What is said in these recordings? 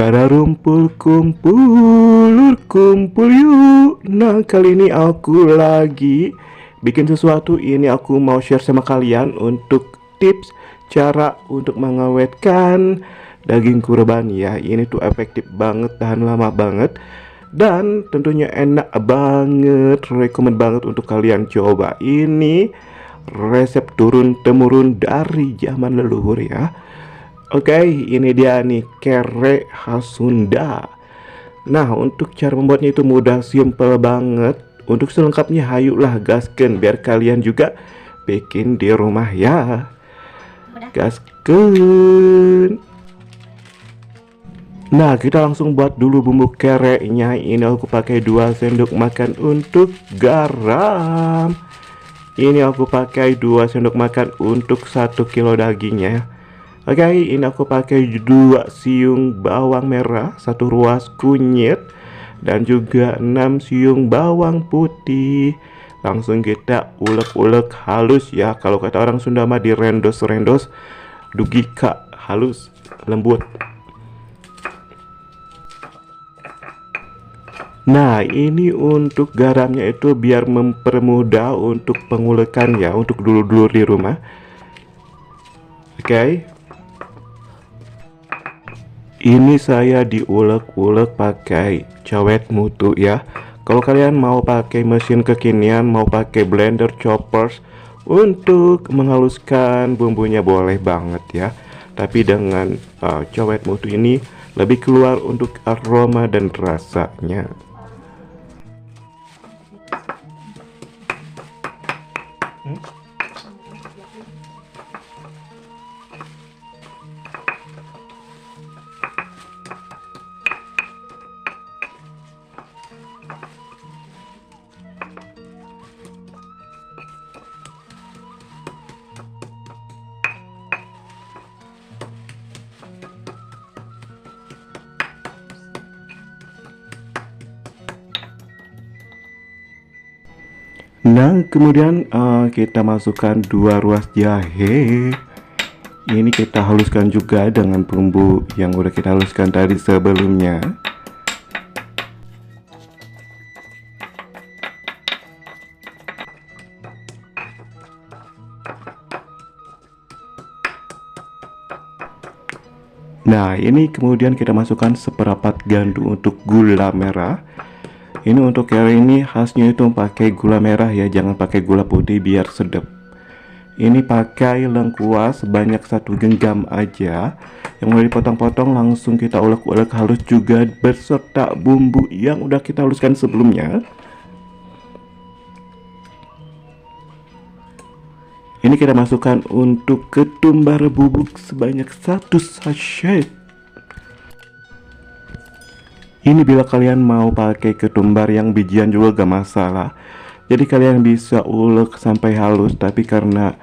Kada rumpul kumpul, kumpul yuk. Nah, kali ini aku lagi bikin sesuatu. Ini aku mau share sama kalian untuk tips cara untuk mengawetkan daging kurban ya. Ini tuh efektif banget, tahan lama banget, dan tentunya enak banget. Rekomen banget untuk kalian coba. Ini resep turun temurun dari zaman leluhur ya. Oke, ini dia nih kere khas Sunda. Nah, untuk cara membuatnya itu mudah, simple banget. Untuk selengkapnya hayulah gasken biar kalian juga bikin di rumah ya. Gasken. Nah, kita langsung buat dulu bumbu kerenya. Ini aku pakai 2 sendok makan untuk garam. Ini aku pakai 2 sendok makan untuk 1 kilo dagingnya. Oke, ini aku pakai 2 siung bawang merah, 1 ruas kunyit, dan juga 6 siung bawang putih. Langsung kita ulek-ulek halus ya. Kalau kata orang Sunda mah direndos-rendos, dugika halus, lembut. Nah, ini untuk garamnya itu biar mempermudah untuk pengulekan ya, untuk dulur-dulur di rumah. Oke. Ini saya diulek-ulek pakai cawet mutu ya. Kalau kalian mau pakai mesin kekinian, mau pakai blender, choppers untuk menghaluskan bumbunya boleh banget ya. Tapi dengan cawet mutu ini lebih keluar untuk aroma dan rasanya. Nah, kemudian kita masukkan 2 ruas jahe. Ini kita haluskan juga dengan bumbu yang udah kita haluskan tadi sebelumnya. Nah, ini kemudian kita masukkan seperempat gandum untuk gula merah. Ini untuk kere ini khasnya itu pakai gula merah ya, jangan pakai gula putih biar sedap. Ini pakai lengkuas sebanyak 1 genggam aja. Yang udah dipotong-potong langsung kita ulek-ulek halus juga beserta bumbu yang udah kita haluskan sebelumnya. Ini kita masukkan untuk ketumbar bubuk sebanyak 1 sachet. Ini bila kalian mau pakai ketumbar yang bijian juga gak masalah. Jadi kalian bisa ulek sampai halus, tapi karena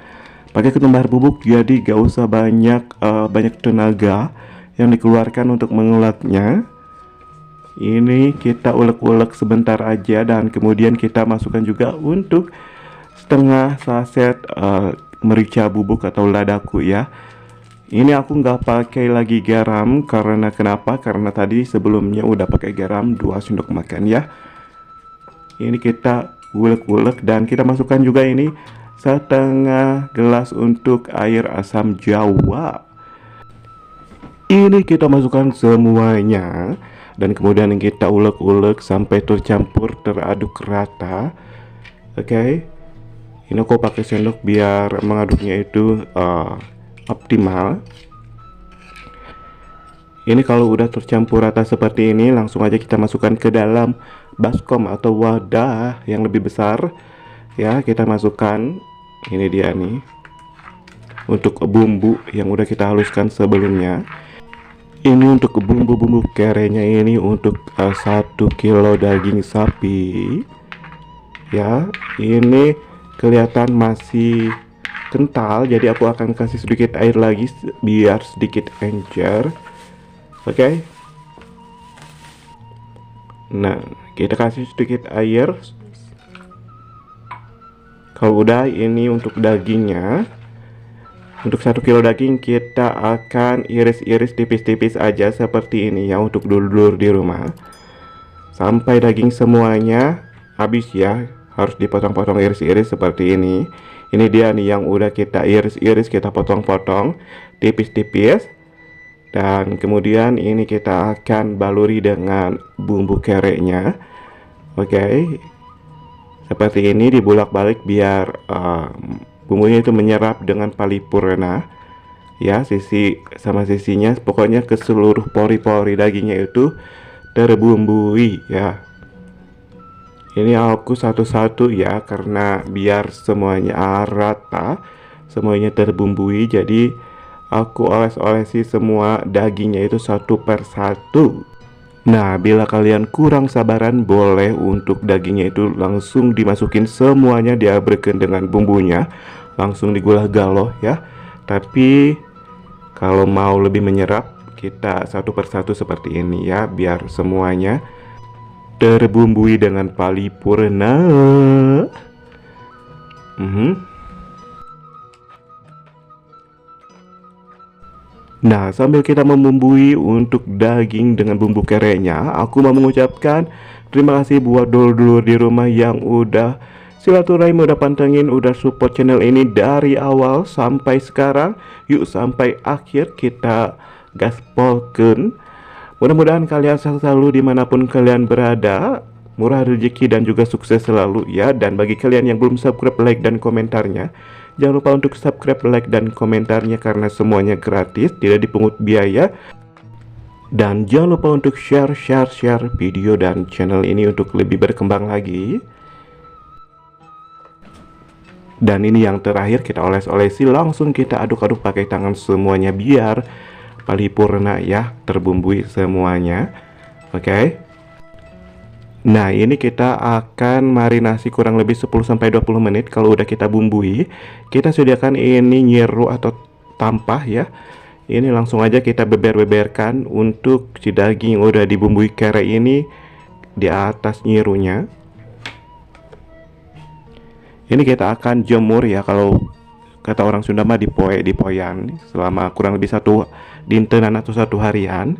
pakai ketumbar bubuk jadi gak usah banyak tenaga yang dikeluarkan untuk menguleknya. Ini kita ulek-ulek sebentar aja, dan kemudian kita masukkan juga untuk setengah saset merica bubuk atau ladaku ya. Ini aku nggak pakai lagi garam karena kenapa? Karena tadi sebelumnya udah pakai garam 2 sendok makan ya. Ini kita ulek-ulek, dan kita masukkan juga ini setengah gelas untuk air asam jawa. Ini kita masukkan semuanya, dan kemudian kita ulek-ulek sampai tercampur, teraduk rata. Oke. Ini aku pakai sendok biar mengaduknya itu optimal. Ini kalau udah tercampur rata seperti ini, langsung aja kita masukkan ke dalam baskom atau wadah yang lebih besar ya. Kita masukkan, ini dia nih untuk bumbu yang udah kita haluskan sebelumnya. Ini untuk bumbu-bumbu kerenya ini untuk 1 kilo daging sapi ya. Ini kelihatan masih kental, jadi aku akan kasih sedikit air lagi biar sedikit encer. Oke. Nah, kita kasih sedikit air. Kalau udah, ini untuk dagingnya. Untuk 1 kilo daging kita akan iris-iris tipis-tipis aja seperti ini ya, untuk dulur di rumah. Sampai daging semuanya habis ya, harus dipotong-potong iris-iris seperti ini. Ini dia nih yang udah kita iris-iris, kita potong-potong tipis-tipis. Dan kemudian ini kita akan baluri dengan bumbu kereknya. Oke, seperti ini dibulak-balik biar bumbunya itu menyerap dengan paripurna ya, sisi sama sisinya, pokoknya ke seluruh pori-pori dagingnya itu terbumbui ya. Ini aku satu-satu ya, karena biar semuanya rata, semuanya terbumbui. Jadi aku oles-olesi semua dagingnya itu satu per satu. Nah, bila kalian kurang sabaran, boleh untuk dagingnya itu langsung dimasukin semuanya, diabrekan dengan bumbunya, langsung digulai galoh ya. Tapi kalau mau lebih menyerap, kita satu per satu seperti ini ya, biar semuanya terbumbui dengan paripurna. Nah, sambil kita membumbui untuk daging dengan bumbu kereknya, aku mau mengucapkan terima kasih buat dulur-dulur di rumah yang udah silaturahim, udah pantengin, udah support channel ini dari awal sampai sekarang. Yuk sampai akhir kita gaspolkan. Mudah-mudahan kalian selalu dimanapun kalian berada, murah rezeki dan juga sukses selalu ya. Dan bagi kalian yang belum subscribe, like dan komentarnya, jangan lupa untuk subscribe, like dan komentarnya karena semuanya gratis, tidak dipungut biaya. Dan jangan lupa untuk share video dan channel ini untuk lebih berkembang lagi. Dan ini yang terakhir, kita oles-olesi, langsung kita aduk-aduk pakai tangan semuanya biar paripurna ya, terbumbui semuanya. Oke. Nah, ini kita akan marinasi kurang lebih 10-20 menit. Kalau udah kita bumbui, kita sediakan ini nyiru atau tampah ya. Ini langsung aja kita beber-beberkan untuk si daging yang udah dibumbui kere ini di atas nyirunya. Ini kita akan jemur ya, kalau kata orang Sunda mah dipoyan selama kurang lebih satu dintenan atau satu harian.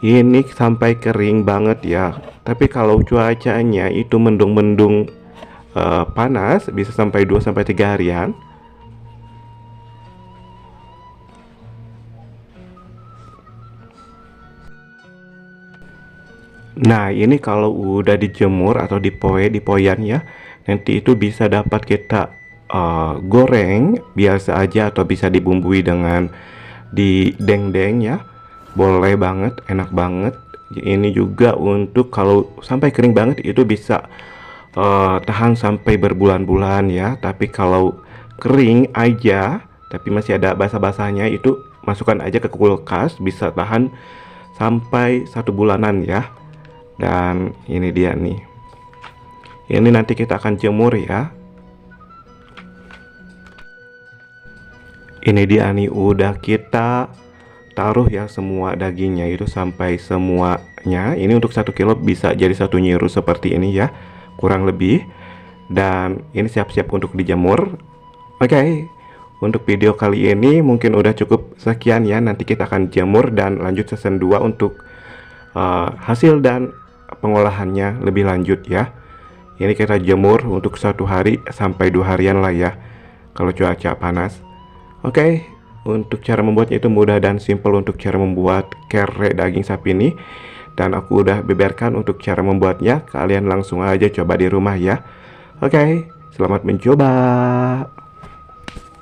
Ini sampai kering banget ya. Tapi kalau cuacanya itu mendung-mendung panas, bisa sampai 2-3 harian. Nah, ini kalau udah dijemur atau dipoyan ya, nanti itu bisa dapat kita goreng biasa aja, atau bisa dibumbui dengan dideng-deng ya. Boleh banget, enak banget. Ini juga untuk kalau sampai kering banget itu bisa tahan sampai berbulan-bulan ya. Tapi kalau kering aja tapi masih ada basah-basahnya, itu masukkan aja ke kulkas, bisa tahan sampai 1 bulanan ya. Dan ini dia nih, ini nanti kita akan jemur ya. Ini dia nih, udah kita taruh ya semua dagingnya itu sampai semuanya. Ini untuk 1 kilo bisa jadi 1 nyiru seperti ini ya, kurang lebih. Dan ini siap-siap untuk dijemur. Oke, untuk video kali ini mungkin udah cukup sekian ya. Nanti kita akan jemur dan lanjut season 2 untuk hasil dan pengolahannya lebih lanjut ya. Ini kita jemur untuk 1 hari sampai 2 harian lah ya, kalau cuaca panas. Oke, untuk cara membuatnya itu mudah dan simple. Untuk cara membuat kere daging sapi ini, dan aku udah beberkan untuk cara membuatnya, kalian langsung aja coba di rumah ya. Oke, selamat mencoba.